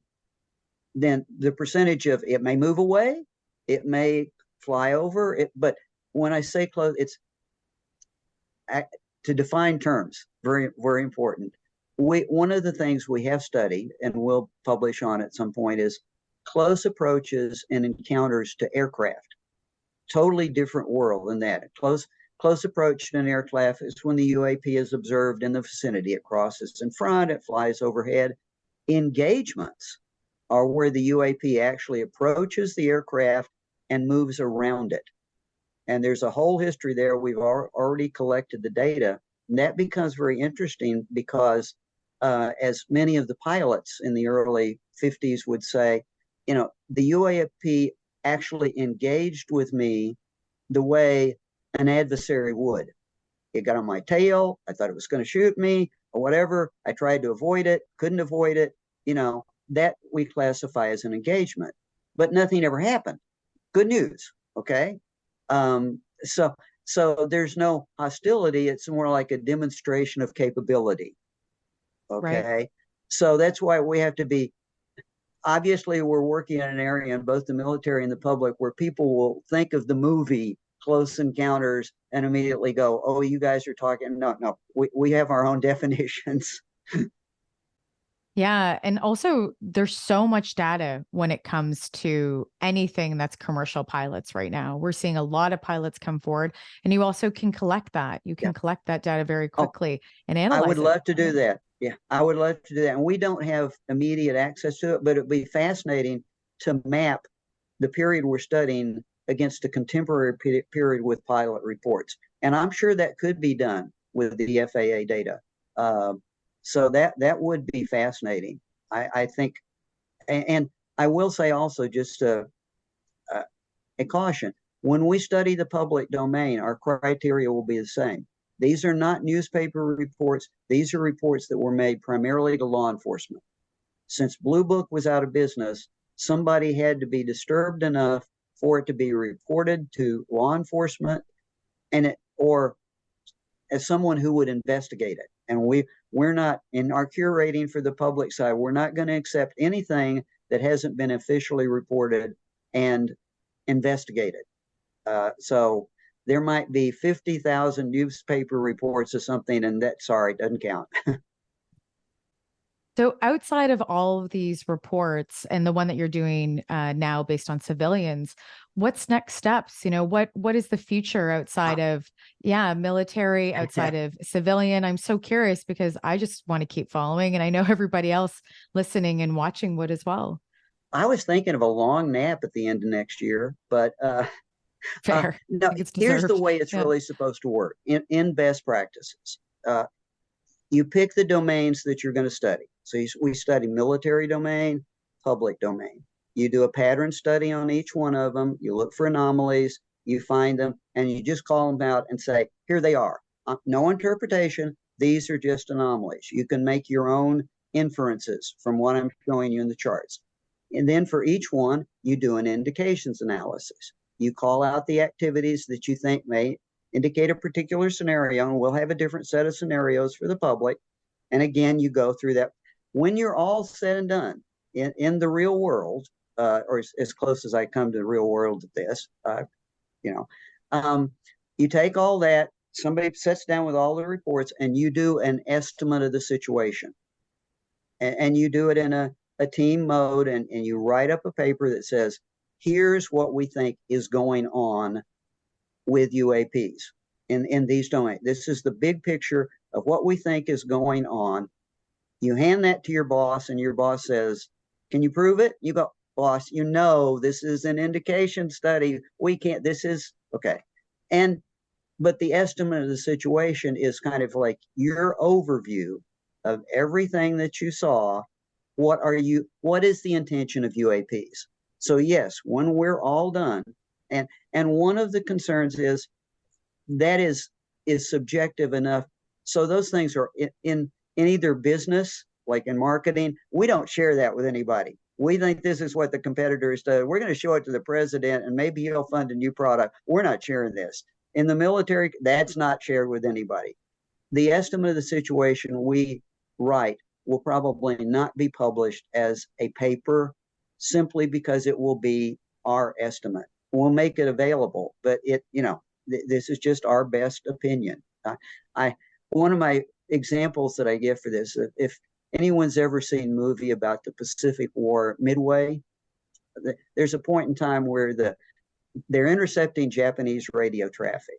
Speaker 4: then the percentage of it may move away, it may fly over it, but when I say close, it's to define terms, very, very important. One of the things we have studied and will publish on at some point is close approaches and encounters to aircraft. Totally different world than that. Close approach to an aircraft is when the UAP is observed in the vicinity. It crosses in front, it flies overhead. Engagements are where the UAP actually approaches the aircraft and moves around it. And there's a whole history there. We've already collected the data. And that becomes very interesting because as many of the pilots in the early 50s would say, the UAP actually engaged with me the way an adversary would. It got on my tail. I thought it was going to shoot me or whatever. I tried to avoid it, couldn't avoid it. That we classify as an engagement, but nothing ever happened. Good news. Okay. So there's no hostility. It's more like a demonstration of capability. Okay. Right. So that's why we have to be, obviously we're working in an area in both the military and the public where people will think of the movie Close Encounters and immediately go, oh, you guys are talking. No, we have our own definitions.
Speaker 3: Yeah. And also there's so much data when it comes to anything that's commercial pilots right now. We're seeing a lot of pilots come forward, and you also can collect that. You can collect that data very quickly and analyze it.
Speaker 4: I would love to do that. Yeah, I would love to do that. And we don't have immediate access to it, but it'd be fascinating to map the period we're studying against a contemporary period with pilot reports. And I'm sure that could be done with the FAA data. So that would be fascinating, I think. And I will say also, just a caution, when we study the public domain, our criteria will be the same. These are not newspaper reports. These are reports that were made primarily to law enforcement. Since Blue Book was out of business, somebody had to be disturbed enough for it to be reported to law enforcement, or as someone who would investigate it. And we're not, in our curating for the public side, we're not going to accept anything that hasn't been officially reported and investigated. So there might be 50,000 newspaper reports of something, and that, sorry, doesn't count.
Speaker 3: So outside of all of these reports and the one that you're doing now based on civilians, what's next steps? What is the future outside of, military, outside of civilian? I'm so curious because I just want to keep following, and I know everybody else listening and watching would as well.
Speaker 4: I was thinking of a long nap at the end of next year, but
Speaker 3: fair.
Speaker 4: No, here's the way it's really supposed to work in best practices. You pick the domains that you're going to study. So we study military domain, public domain. You do a pattern study on each one of them. You look for anomalies, you find them, and you just call them out and say, here they are. No interpretation. These are just anomalies. You can make your own inferences from what I'm showing you in the charts. And then for each one, you do an indications analysis. You call out the activities that you think may indicate a particular scenario, and we'll have a different set of scenarios for the public. And again, you go through that. When you're all said and done in the real world, or as close as I come to the real world at this, you take all that, somebody sits down with all the reports, and you do an estimate of the situation. And you do it in a team mode, and you write up a paper that says, here's what we think is going on with UAPs in these domains. This is the big picture of what we think is going on. You hand that to your boss, and your boss says, can you prove it? You go, boss, this is an indication study. We can't, this is, okay. But the estimate of the situation is kind of like your overview of everything that you saw. What is the intention of UAPs? So yes, when we're all done, and one of the concerns is that is subjective enough. So those things are in either business, like in marketing, we don't share that with anybody. We think this is what the competitors do. We're going to show it to the president, and maybe he'll fund a new product. We're not sharing this. In the military, that's not shared with anybody. The estimate of the situation we write will probably not be published as a paper, simply because it will be our estimate. We'll make it available, but this is just our best opinion. One of my examples that I give for this, if anyone's ever seen a movie about the Pacific War, Midway, there's a point in time where they're intercepting Japanese radio traffic,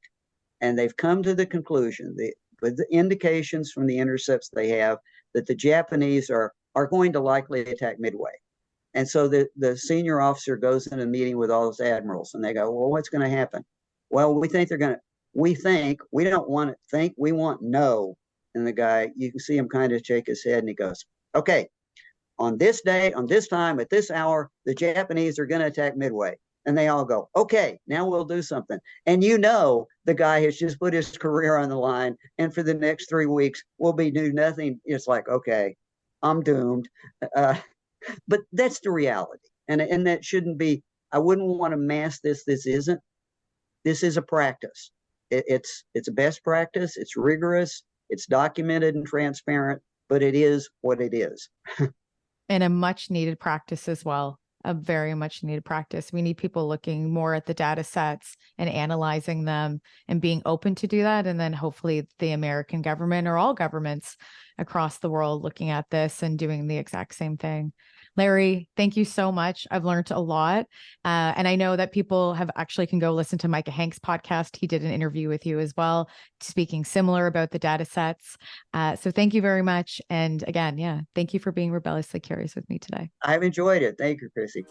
Speaker 4: and they've come to the conclusion, with the indications from the intercepts they have, that the Japanese are going to likely attack Midway. And so the senior officer goes in a meeting with all those admirals, and they go, well, what's going to happen? Well, we think we don't want to think, we want no. And the guy, you can see him kind of shake his head, and he goes, okay, on this day, on this time, at this hour, the Japanese are going to attack Midway. And they all go, okay, now we'll do something. And the guy has just put his career on the line, and for the next 3 weeks will be do nothing. It's like, okay, I'm doomed. But that's the reality. And that shouldn't be, I wouldn't want to mask this. This is a practice. It's a best practice. It's rigorous. It's documented and transparent, but it is what it is.
Speaker 3: And a much needed practice as well. A very much needed practice. We need people looking more at the data sets and analyzing them and being open to do that. And then hopefully the American government, or all governments across the world, looking at this and doing the exact same thing. Larry, thank you so much. I've learned a lot. And I know that people can go listen to Micah Hank's podcast. He did an interview with you as well, speaking similar about the data sets. So thank you very much. And again, thank you for being rebelliously curious with me today.
Speaker 4: I've enjoyed it. Thank you, Chrissy.